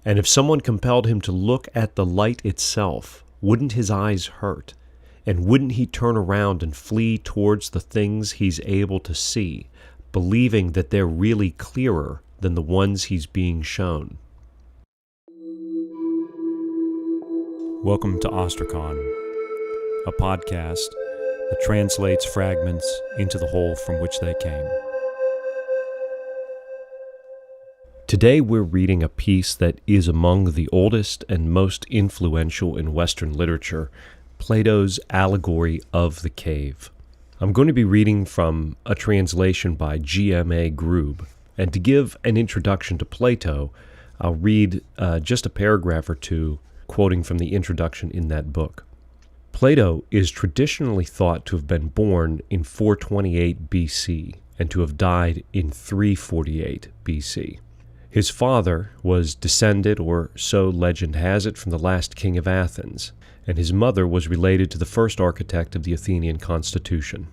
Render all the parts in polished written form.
And if someone compelled him to look at the light itself, wouldn't his eyes hurt? And wouldn't he turn around and flee towards the things he's able to see, believing that they're really clearer than the ones he's being shown? Welcome to Ostracon, a podcast that translates fragments into the whole from which they came. Today we're reading a piece that is among the oldest and most influential in Western literature, Plato's Allegory of the Cave. I'm going to be reading from a translation by G.M.A. Grube, and to give an introduction to Plato, I'll read just a paragraph or two, quoting from the introduction in that book. Plato is traditionally thought to have been born in 428 BC and to have died in 348 BC. His father was descended, or so legend has it, from the last king of Athens, and his mother was related to the first architect of the Athenian constitution.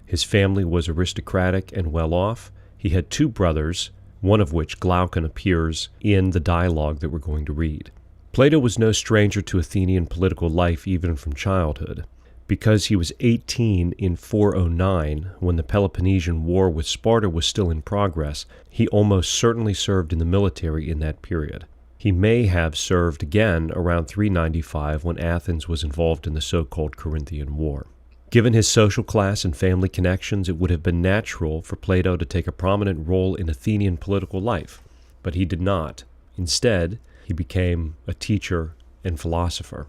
His family was aristocratic and well-off. He had two brothers, one of which, Glaucon, appears in the dialogue that we're going to read. Plato was no stranger to Athenian political life even from childhood. Because he was 18 in 409, when the Peloponnesian War with Sparta was still in progress, he almost certainly served in the military in that period. He may have served again around 395 when Athens was involved in the so-called Corinthian War. Given his social class and family connections, it would have been natural for Plato to take a prominent role in Athenian political life, but he did not. Instead, he became a teacher and philosopher.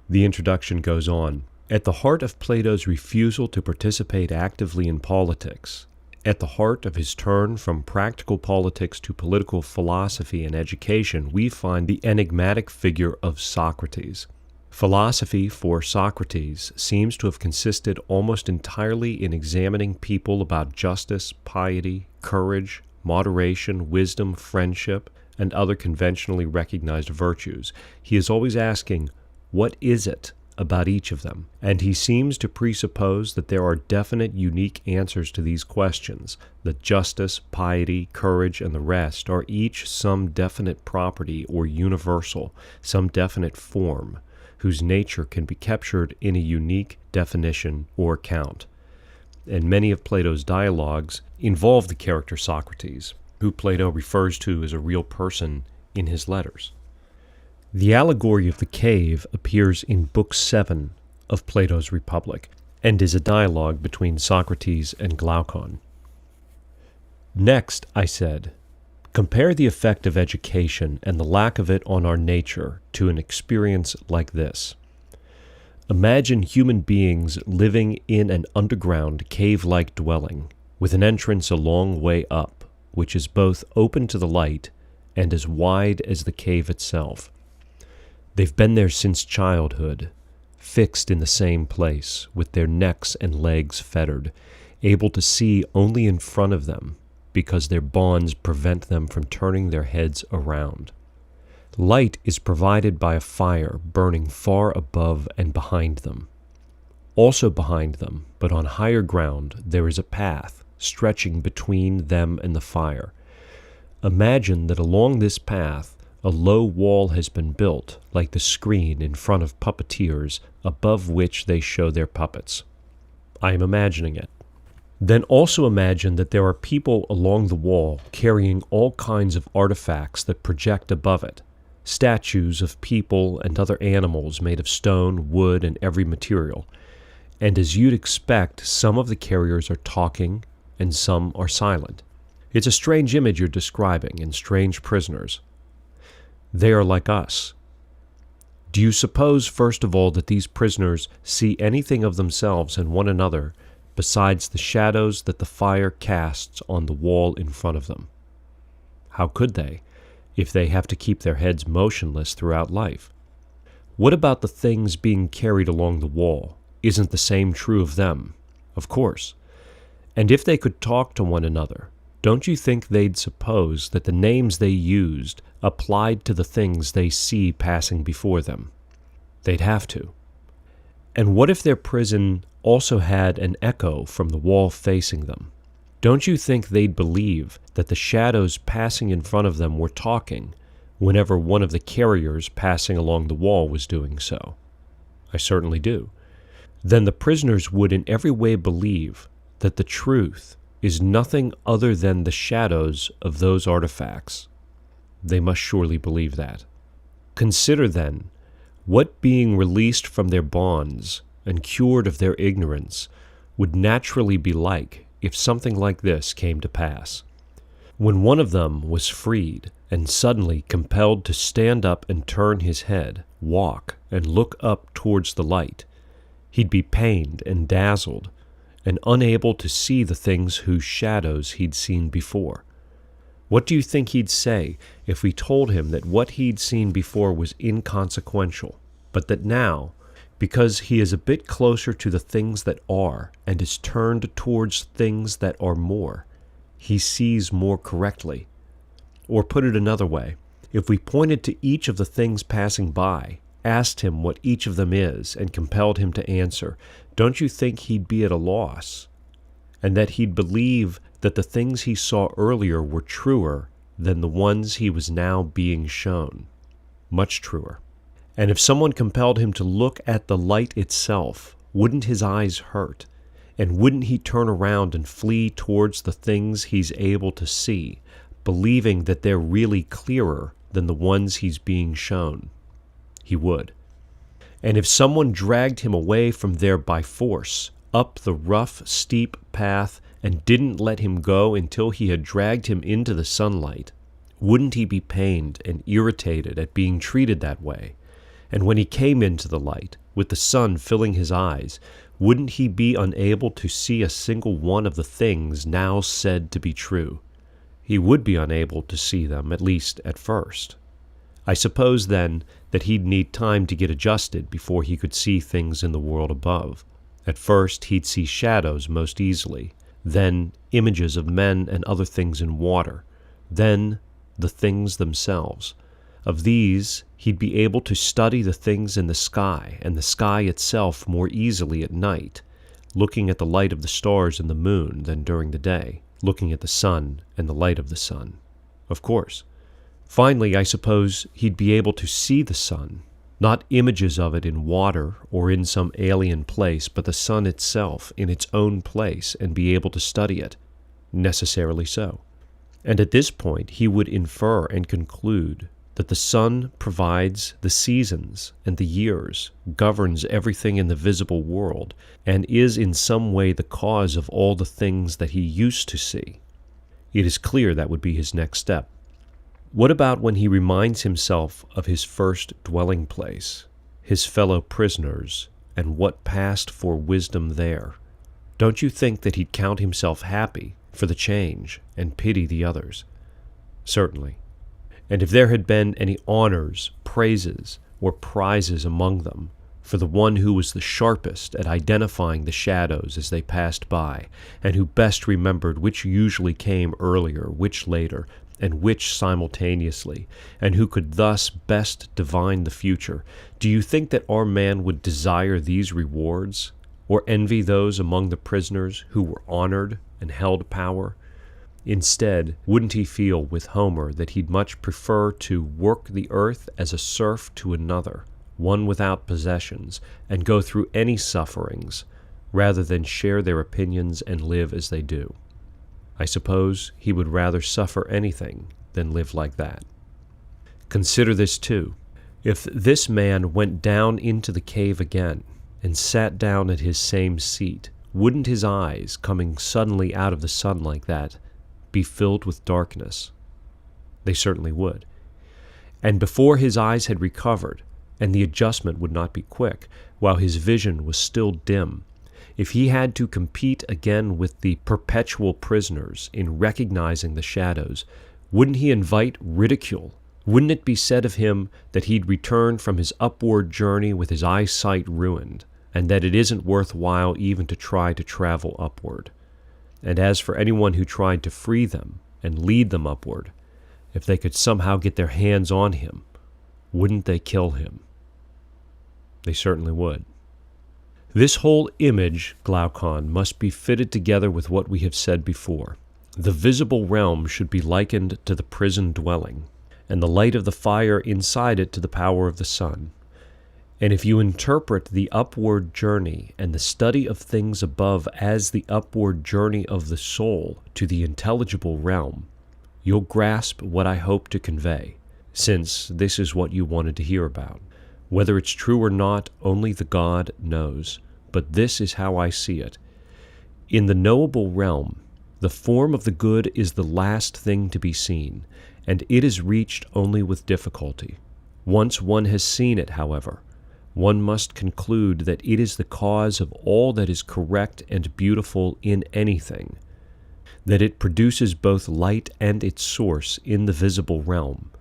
The introduction goes on. At the heart of Plato's refusal to participate actively in politics, at the heart of his turn from practical politics to political philosophy and education, we find the enigmatic figure of Socrates. Philosophy for Socrates seems to have consisted almost entirely in examining people about justice, piety, courage, moderation, wisdom, friendship, and other conventionally recognized virtues. He is always asking, what is it about each of them? And he seems to presuppose that there are definite, unique answers to these questions, that justice, piety, courage, and the rest are each some definite property or universal, some definite form, whose nature can be captured in a unique definition or account. And many of Plato's dialogues involve the character Socrates, who Plato refers to as a real person in his letters. The Allegory of the Cave appears in Book 7 of Plato's Republic, and is a dialogue between Socrates and Glaucon. Next, I said, compare the effect of education and the lack of it on our nature to an experience like this. Imagine human beings living in an underground cave-like dwelling, with an entrance a long way up, which is both open to the light and as wide as the cave itself. They've been there since childhood, fixed in the same place, with their necks and legs fettered, able to see only in front of them, because their bonds prevent them from turning their heads around. Light is provided by a fire burning far above and behind them. Also behind them, but on higher ground, there is a path stretching between them and the fire. Imagine that along this path, a low wall has been built, like the screen in front of puppeteers, above which they show their puppets. I am imagining it. Then also imagine that there are people along the wall carrying all kinds of artifacts that project above it, statues of people and other animals made of stone, wood, and every material. And as you'd expect, some of the carriers are talking and some are silent. It's a strange image you're describing, and strange prisoners. They are like us. Do you suppose, first of all, that these prisoners see anything of themselves and one another besides the shadows that the fire casts on the wall in front of them? How could they, if they have to keep their heads motionless throughout life? What about the things being carried along the wall? Isn't the same true of them? Of course. And if they could talk to one another, don't you think they'd suppose that the names they used applied to the things they see passing before them? They'd have to. And what if their prison also had an echo from the wall facing them? Don't you think they'd believe that the shadows passing in front of them were talking, whenever one of the carriers passing along the wall was doing so? I certainly do. Then the prisoners would in every way believe that the truth is nothing other than the shadows of those artifacts. They must surely believe that. Consider, then, what being released from their bonds and cured of their ignorance would naturally be like if something like this came to pass. When one of them was freed and suddenly compelled to stand up and turn his head, walk, and look up towards the light, he'd be pained and dazzled and unable to see the things whose shadows he'd seen before. What do you think he'd say if we told him that what he'd seen before was inconsequential, but that now, because he is a bit closer to the things that are and is turned towards things that are more, he sees more correctly? Or put it another way, if we pointed to each of the things passing by, asked him what each of them is, and compelled him to answer, don't you think he'd be at a loss? And that he'd believe that the things he saw earlier were truer than the ones he was now being shown? Much truer. And if someone compelled him to look at the light itself, wouldn't his eyes hurt? And wouldn't he turn around and flee towards the things he's able to see, believing that they're really clearer than the ones he's being shown? He would. And if someone dragged him away from there by force, up the rough, steep path, and didn't let him go until he had dragged him into the sunlight, wouldn't he be pained and irritated at being treated that way? And when he came into the light, with the sun filling his eyes, wouldn't he be unable to see a single one of the things now said to be true? He would be unable to see them, at least at first. I suppose, then, that he'd need time to get adjusted before he could see things in the world above. At first, he'd see shadows most easily, then images of men and other things in water, then the things themselves. Of these, he'd be able to study the things in the sky and the sky itself more easily at night, looking at the light of the stars and the moon than during the day, looking at the sun and the light of the sun. Of course. Finally, I suppose he'd be able to see the sun, not images of it in water or in some alien place, but the sun itself in its own place, and be able to study it. Necessarily so. And at this point, he would infer and conclude that the sun provides the seasons and the years, governs everything in the visible world, and is in some way the cause of all the things that he used to see. It is clear that would be his next step. What about when he reminds himself of his first dwelling place, his fellow prisoners, and what passed for wisdom there? Don't you think that he'd count himself happy for the change and pity the others? Certainly. And if there had been any honors, praises, or prizes among them for the one who was the sharpest at identifying the shadows as they passed by, and who best remembered which usually came earlier, which later, and which simultaneously, and who could thus best divine the future, do you think that our man would desire these rewards, or envy those among the prisoners who were honored and held power? Instead, wouldn't he feel with Homer that he'd much prefer to work the earth as a serf to another, one without possessions, and go through any sufferings, rather than share their opinions and live as they do? I suppose he would rather suffer anything than live like that. Consider this too. If this man went down into the cave again and sat down at his same seat, wouldn't his eyes, coming suddenly out of the sun like that, be filled with darkness? They certainly would. And before his eyes had recovered, and the adjustment would not be quick, while his vision was still dim, if he had to compete again with the perpetual prisoners in recognizing the shadows, wouldn't he invite ridicule? Wouldn't it be said of him that he'd returned from his upward journey with his eyesight ruined, and that it isn't worthwhile even to try to travel upward? And as for anyone who tried to free them and lead them upward, if they could somehow get their hands on him, wouldn't they kill him? They certainly would. This whole image, Glaucon, must be fitted together with what we have said before. The visible realm should be likened to the prison dwelling, and the light of the fire inside it to the power of the sun. And if you interpret the upward journey and the study of things above as the upward journey of the soul to the intelligible realm, you'll grasp what I hope to convey, since this is what you wanted to hear about. Whether it's true or not, only the God knows, but this is how I see it. In the knowable realm, the form of the good is the last thing to be seen, and it is reached only with difficulty. Once one has seen it, however, one must conclude that it is the cause of all that is correct and beautiful in anything, that it produces both light and its source in the visible realm,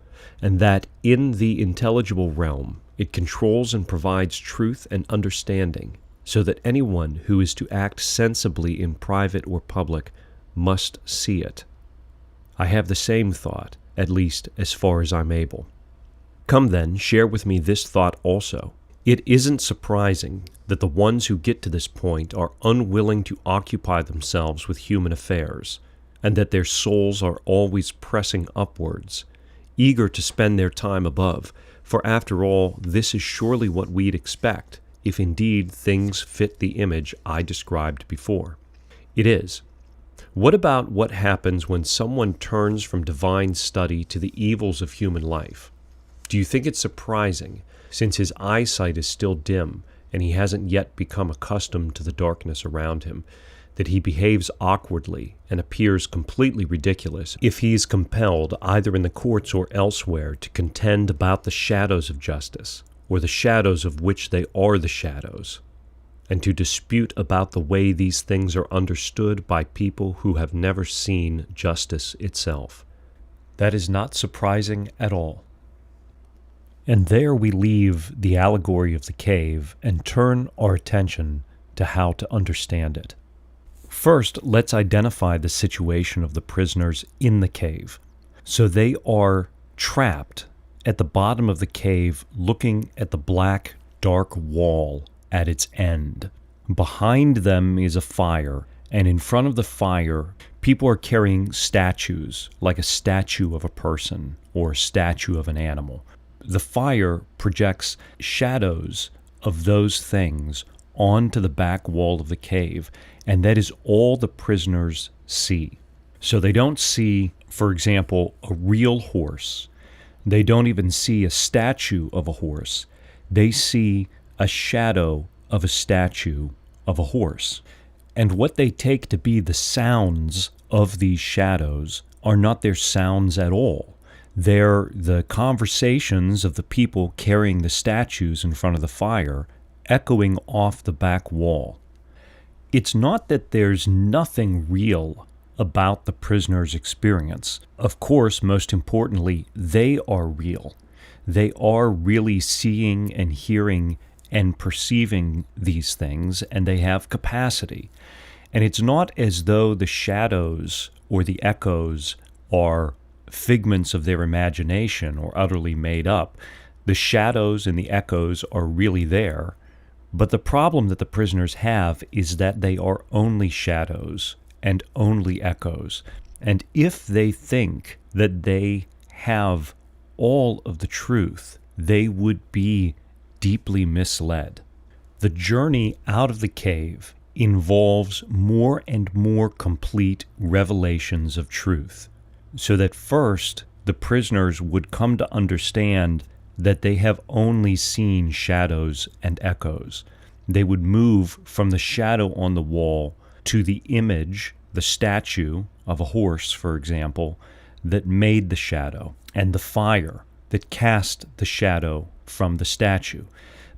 and that in the intelligible realm it controls and provides truth and understanding, so that anyone who is to act sensibly in private or public must see it. I have the same thought, at least as far as I'm able. Come then, share with me this thought also. It isn't surprising that the ones who get to this point are unwilling to occupy themselves with human affairs, and that their souls are always pressing upwards, eager to spend their time above, for after all, this is surely what we'd expect, if indeed things fit the image I described before. It is. What about what happens when someone turns from divine study to the evils of human life? Do you think it's surprising, since his eyesight is still dim and he hasn't yet become accustomed to the darkness around him, that he behaves awkwardly and appears completely ridiculous if he is compelled, either in the courts or elsewhere, to contend about the shadows of justice, or the shadows of which they are the shadows, and to dispute about the way these things are understood by people who have never seen justice itself? That is not surprising at all. And there we leave the allegory of the cave and turn our attention to how to understand it. First, let's identify the situation of the prisoners in the cave. So they are trapped at the bottom of the cave, looking at the black, dark wall at its end. Behind them is a fire, and in front of the fire, people are carrying statues, like a statue of a person or a statue of an animal. The fire projects shadows of those things onto the back wall of the cave, and that is all the prisoners see. So they don't see, for example, a real horse. They don't even see a statue of a horse. They see a shadow of a statue of a horse. And what they take to be the sounds of these shadows are not their sounds at all. They're the conversations of the people carrying the statues in front of the fire, echoing off the back wall. It's not that there's nothing real about the prisoner's experience. Of course, most importantly, they are real. They are really seeing and hearing and perceiving these things, and they have capacity. And it's not as though the shadows or the echoes are figments of their imagination or utterly made up. The shadows and the echoes are really there, but the problem that the prisoners have is that they are only shadows and only echoes. And if they think that they have all of the truth, they would be deeply misled. The journey out of the cave involves more and more complete revelations of truth, so that first the prisoners would come to understand that they have only seen shadows and echoes. They would move from the shadow on the wall to the image, the statue of a horse, for example, that made the shadow, and the fire that cast the shadow from the statue.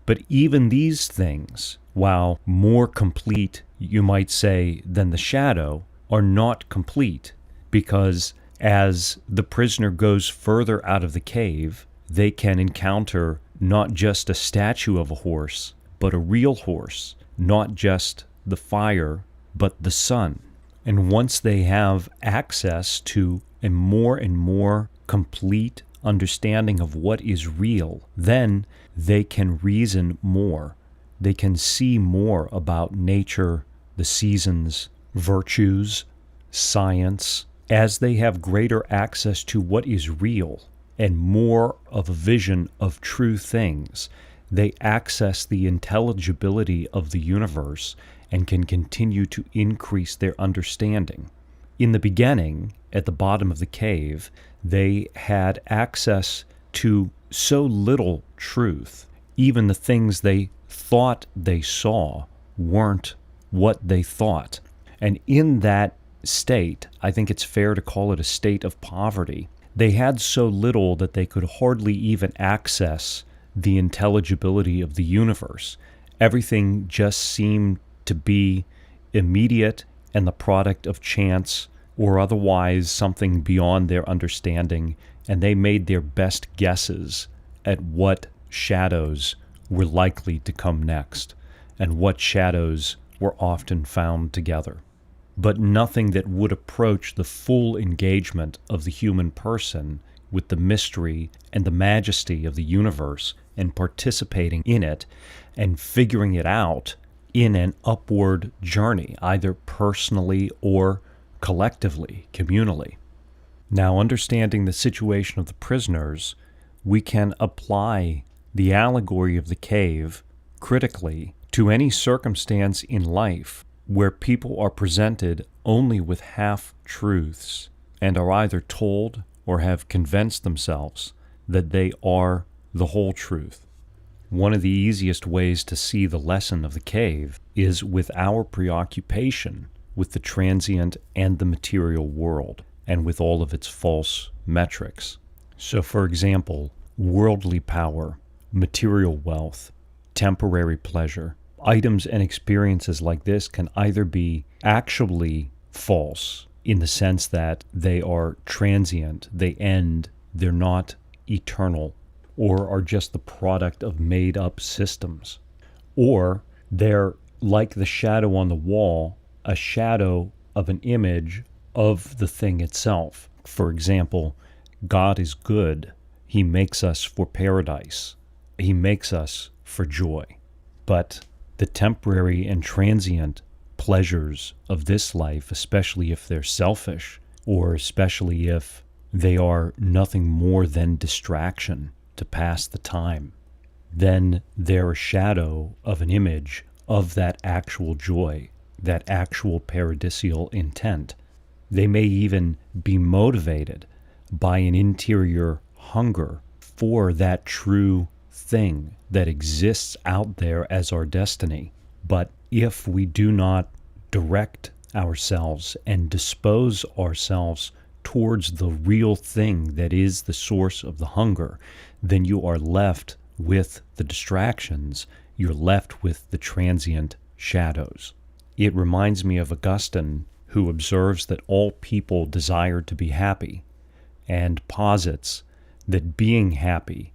But even these things, while more complete, you might say, than the shadow, are not complete, because as the prisoner goes further out of the cave, they can encounter not just a statue of a horse, but a real horse, not just the fire, but the sun. And once they have access to a more and more complete understanding of what is real, then they can reason more. They can see more about nature, the seasons, virtues, science. As they have greater access to what is real and more of a vision of true things. They access the intelligibility of the universe and can continue to increase their understanding. In the beginning, at the bottom of the cave, they had access to so little truth. Even the things they thought they saw weren't what they thought. And in that state, I think it's fair to call it a state of poverty. They had so little that they could hardly even access the intelligibility of the universe. Everything just seemed to be immediate and the product of chance or otherwise something beyond their understanding, and they made their best guesses at what shadows were likely to come next and what shadows were often found together. But nothing that would approach the full engagement of the human person with the mystery and the majesty of the universe and participating in it and figuring it out in an upward journey, either personally or collectively, communally. Now, understanding the situation of the prisoners, we can apply the allegory of the cave critically to any circumstance in life where people are presented only with half-truths and are either told or have convinced themselves that they are the whole truth. One of the easiest ways to see the lesson of the cave is with our preoccupation with the transient and the material world, and with all of its false metrics. So, for example, worldly power, material wealth, temporary pleasure, items and experiences like this can either be actually false in the sense that they are transient, they end, they're not eternal, or are just the product of made-up systems. Or they're like the shadow on the wall, a shadow of an image of the thing itself. For example, God is good. He makes us for paradise. He makes us for joy. But the temporary and transient pleasures of this life, especially if they're selfish, or especially if they are nothing more than distraction to pass the time, then they're a shadow of an image of that actual joy, that actual paradisial intent. They may even be motivated by an interior hunger for that true thing that exists out there as our destiny. But if we do not direct ourselves and dispose ourselves towards the real thing that is the source of the hunger, then you are left with the distractions, you're left with the transient shadows. It reminds me of Augustine, who observes that all people desire to be happy, and posits that being happy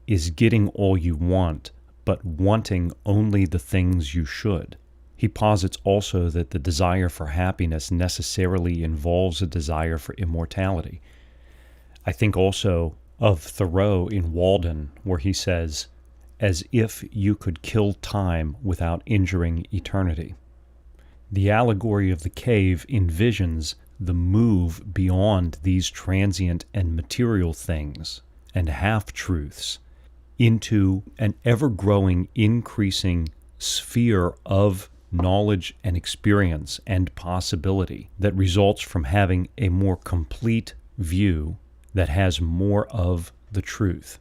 is getting all you want, but wanting only the things you should. He posits also that the desire for happiness necessarily involves a desire for immortality. I think also of Thoreau in Walden, where he says, "As if you could kill time without injuring eternity." The allegory of the cave envisions the move beyond these transient and material things and half-truths into an ever-growing, increasing sphere of knowledge and experience and possibility that results from having a more complete view that has more of the truth.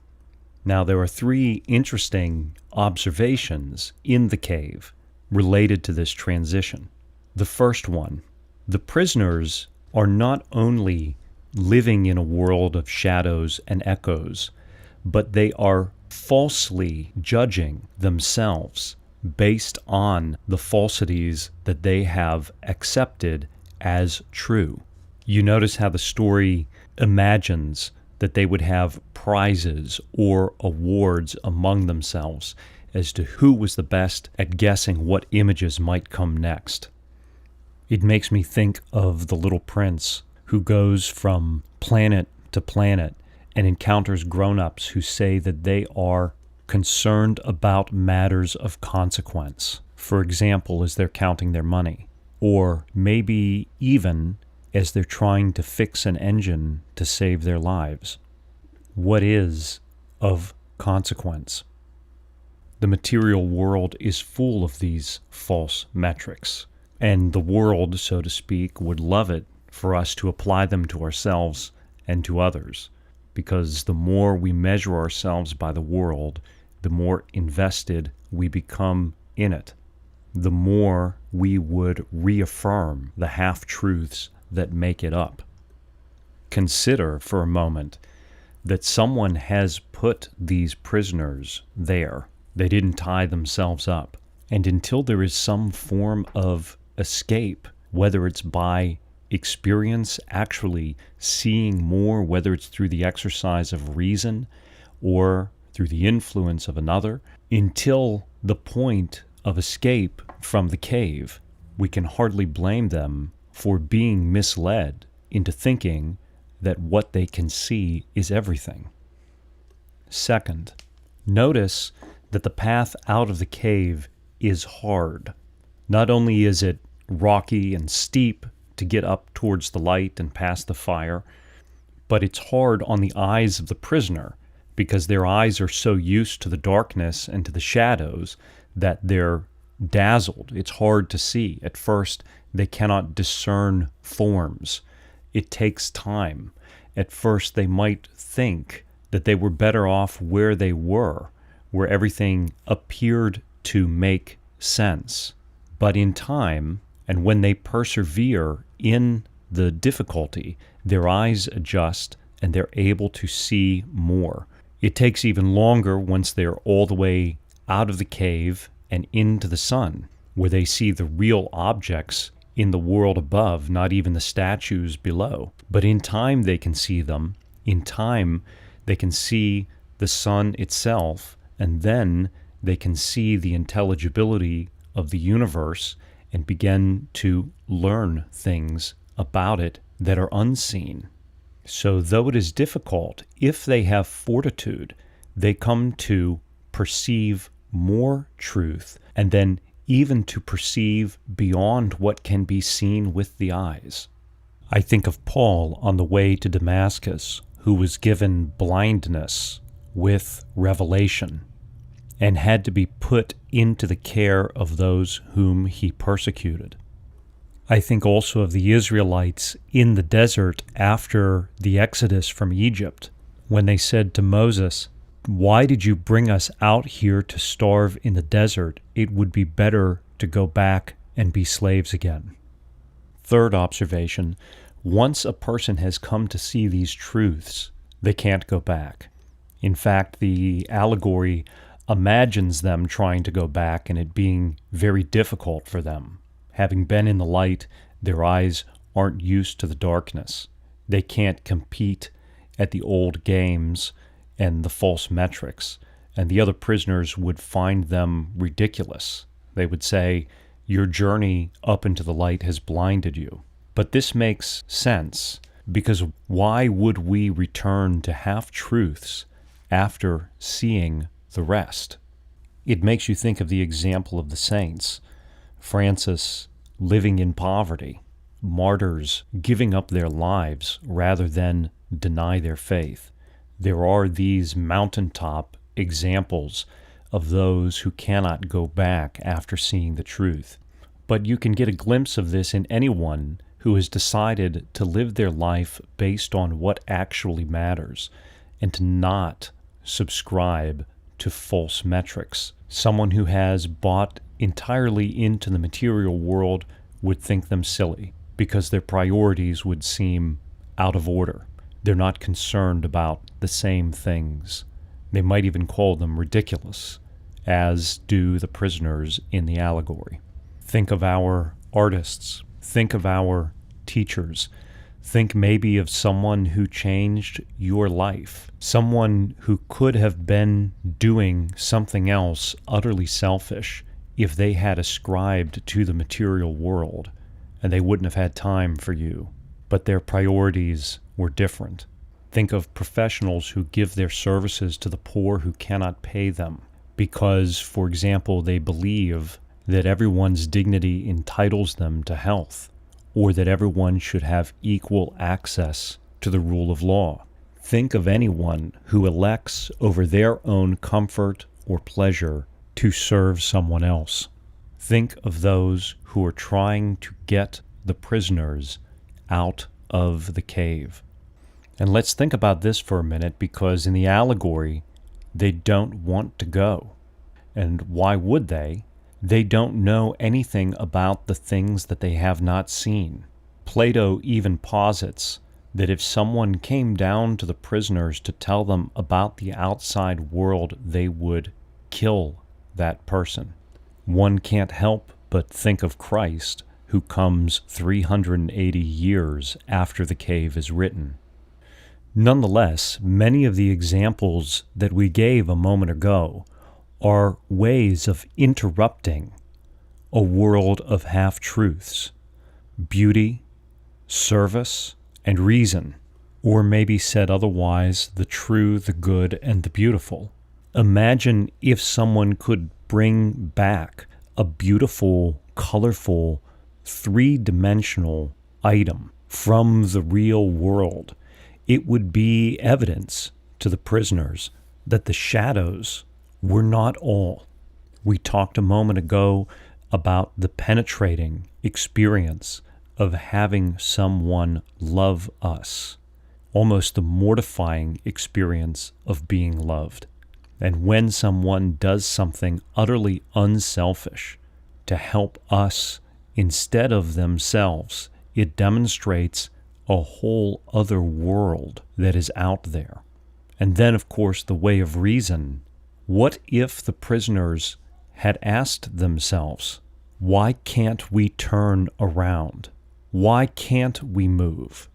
Now, there are three interesting observations in the cave related to this transition. The first one, the prisoners are not only living in a world of shadows and echoes, but they are falsely judging themselves based on the falsities that they have accepted as true. You notice how the story imagines that they would have prizes or awards among themselves as to who was the best at guessing what images might come next. It makes me think of the little prince who goes from planet to planet and encounters grown-ups who say that they are concerned about matters of consequence. For example, as they're counting their money, or maybe even as they're trying to fix an engine to save their lives. what is of consequence. The material world is full of these false metrics, and the world, so to speak, would love it for us to apply them to ourselves and to others, because the more we measure ourselves by the world, the more invested we become in it, the more we would reaffirm the half-truths that make it up. Consider for a moment that someone has put these prisoners there. They didn't tie themselves up. And until there is some form of escape, whether it's by experience, actually seeing more, whether it's through the exercise of reason or through the influence of another, until the point of escape from the cave, we can hardly blame them for being misled into thinking that what they can see is everything. Second, notice that the path out of the cave is hard. Not only is it rocky and steep to get up towards the light and past the fire, but it's hard on the eyes of the prisoner because their eyes are so used to the darkness and to the shadows that they're dazzled. It's hard to see. At first, they cannot discern forms. It takes time. At first, they might think that they were better off where they were, where everything appeared to make sense. But in time, and when they persevere in the difficulty, their eyes adjust and they're able to see more. It takes even longer once they're all the way out of the cave and into the sun, where they see the real objects in the world above, not even the statues below. But in time they can see them. In time they can see the sun itself, and then they can see the intelligibility of the universe and begin to learn things about it that are unseen. So though it is difficult, if they have fortitude, they come to perceive more truth, and then even to perceive beyond what can be seen with the eyes. I think of Paul on the way to Damascus, who was given blindness with revelation and had to be put into the care of those whom he persecuted. I think also of the Israelites in the desert after the exodus from Egypt, when they said to Moses, "Why did you bring us out here to starve in the desert? It would be better to go back and be slaves again." Third observation, once a person has come to see these truths, they can't go back. In fact, the allegory imagines them trying to go back and it being very difficult for them. Having been in the light, their eyes aren't used to the darkness. They can't compete at the old games and the false metrics, and the other prisoners would find them ridiculous. They would say, "Your journey up into the light has blinded you." But this makes sense, because why would we return to half-truths after seeing the rest? It makes you think of the example of the saints. Francis living in poverty, martyrs giving up their lives rather than deny their faith. There are these mountaintop examples of those who cannot go back after seeing the truth. But you can get a glimpse of this in anyone who has decided to live their life based on what actually matters and to not subscribe to false metrics. Someone who has bought entirely into the material world would think them silly because their priorities would seem out of order. They're not concerned about the same things. They might even call them ridiculous, as do the prisoners in the allegory. Think of our artists. Think of our teachers. Think maybe of someone who changed your life, someone who could have been doing something else utterly selfish if they had ascribed to the material world, and they wouldn't have had time for you, but their priorities were different. Think of professionals who give their services to the poor who cannot pay them because, for example, they believe that everyone's dignity entitles them to health, or that everyone should have equal access to the rule of law. Think of anyone who elects over their own comfort or pleasure to serve someone else. Think of those who are trying to get the prisoners out of the cave. And let's think about this for a minute, because in the allegory, they don't want to go. And why would they? They don't know anything about the things that they have not seen. Plato even posits that if someone came down to the prisoners to tell them about the outside world, they would kill that person. One can't help but think of Christ, who comes 380 years after the cave is written. Nonetheless, many of the examples that we gave a moment ago are ways of interrupting a world of half-truths, beauty, service, and reason, or maybe said otherwise, the true, the good, and the beautiful. Imagine if someone could bring back a beautiful, colorful, three-dimensional item from the real world. It would be evidence to the prisoners that the shadows were not all. We talked a moment ago about the penetrating experience of having someone love us, almost the mortifying experience of being loved. And when someone does something utterly unselfish to help us instead of themselves, it demonstrates a whole other world that is out there. And then, of course, the way of reason. What if the prisoners had asked themselves, why can't we turn around? Why can't we move?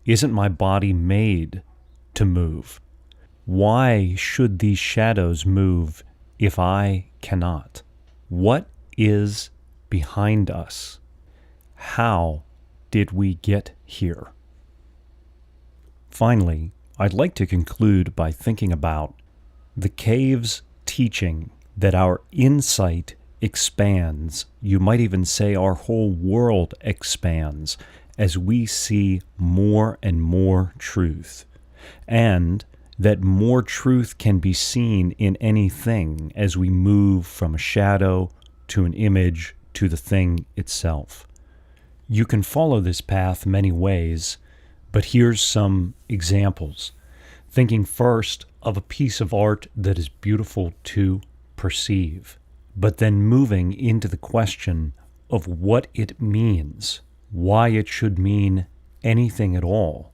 Isn't my body made to move? Why should these shadows move if I cannot? What is behind us? How did we get here? Finally, I'd like to conclude by thinking about the cave's teaching that our insight expands. You might even say our whole world expands as we see more and more truth, and that more truth can be seen in anything as we move from a shadow to an image to the thing itself. You can follow this path many ways, but here's some examples. Thinking first of a piece of art that is beautiful to perceive, but then moving into the question of what it means, why it should mean anything at all,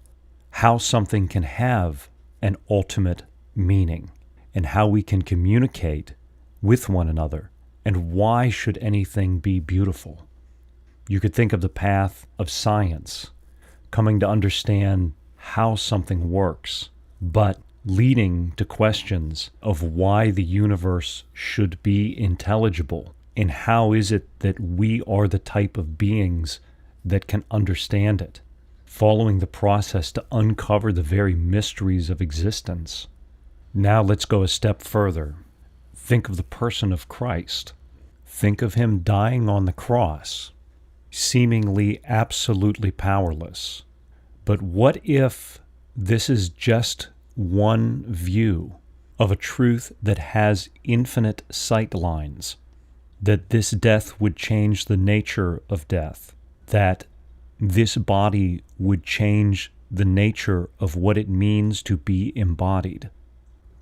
how something can have an ultimate meaning, and how we can communicate with one another, and why should anything be beautiful. You could think of the path of science, coming to understand how something works, but leading to questions of why the universe should be intelligible, and how is it that we are the type of beings that can understand it, following the process to uncover the very mysteries of existence. Now let's go a step further. Think of the person of Christ. Think of him dying on the cross, seemingly absolutely powerless. But what if this is just one view of a truth that has infinite sight lines, that this death would change the nature of death, that this body would change the nature of what it means to be embodied.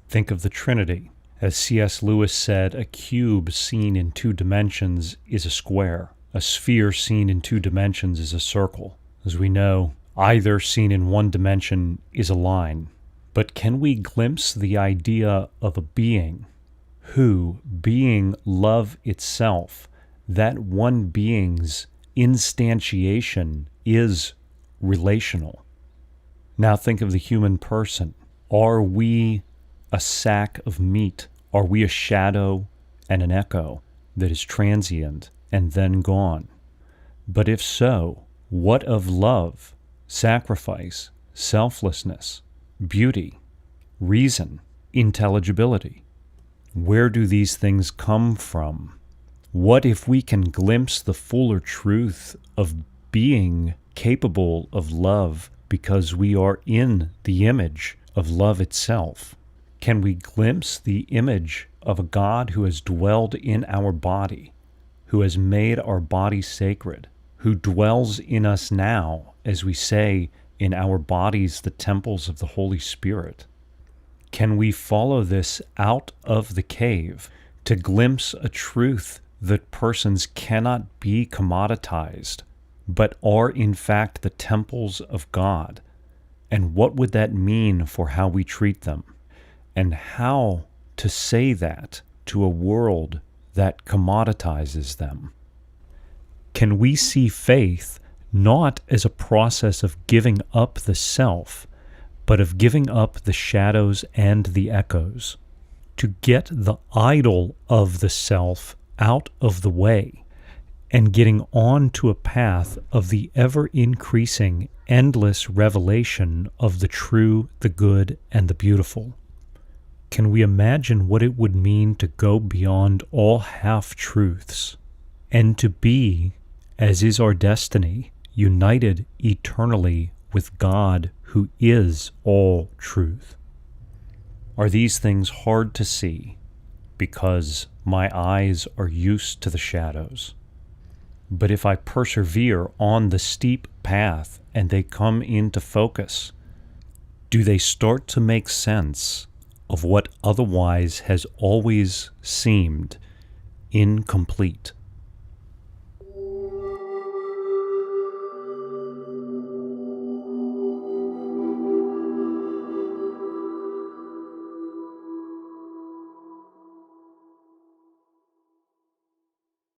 Think of the Trinity. As C.S. Lewis said, a cube seen in 2 dimensions is a square. A sphere seen in 2 dimensions is a circle. As we know, either seen in 1 dimension is a line. But can we glimpse the idea of a being who, being love itself, that one being's instantiation is relational? Now think of the human person. Are we a sack of meat? Are we a shadow and an echo that is transient and then gone? But if so, what of love, sacrifice, selflessness, beauty, reason, intelligibility? Where do these things come from? What if we can glimpse the fuller truth of being capable of love because we are in the image of love itself? Can we glimpse the image of a God who has dwelled in our body, who has made our body sacred, who dwells in us now, as we say, in our bodies, the temples of the Holy Spirit? Can we follow this out of the cave to glimpse a truth that persons cannot be commoditized, but are in fact the temples of God? And what would that mean for how we treat them? And how to say that to a world that commoditizes them? Can we see faith not as a process of giving up the self, but of giving up the shadows and the echoes, to get the idol of the self out of the way, and getting on to a path of the ever-increasing, endless revelation of the true, the good, and the beautiful? Can we imagine what it would mean to go beyond all half-truths, and to be, as is our destiny, united eternally with God who is all truth? Are these things hard to see because my eyes are used to the shadows? But if I persevere on the steep path and they come into focus, do they start to make sense of what otherwise has always seemed incomplete?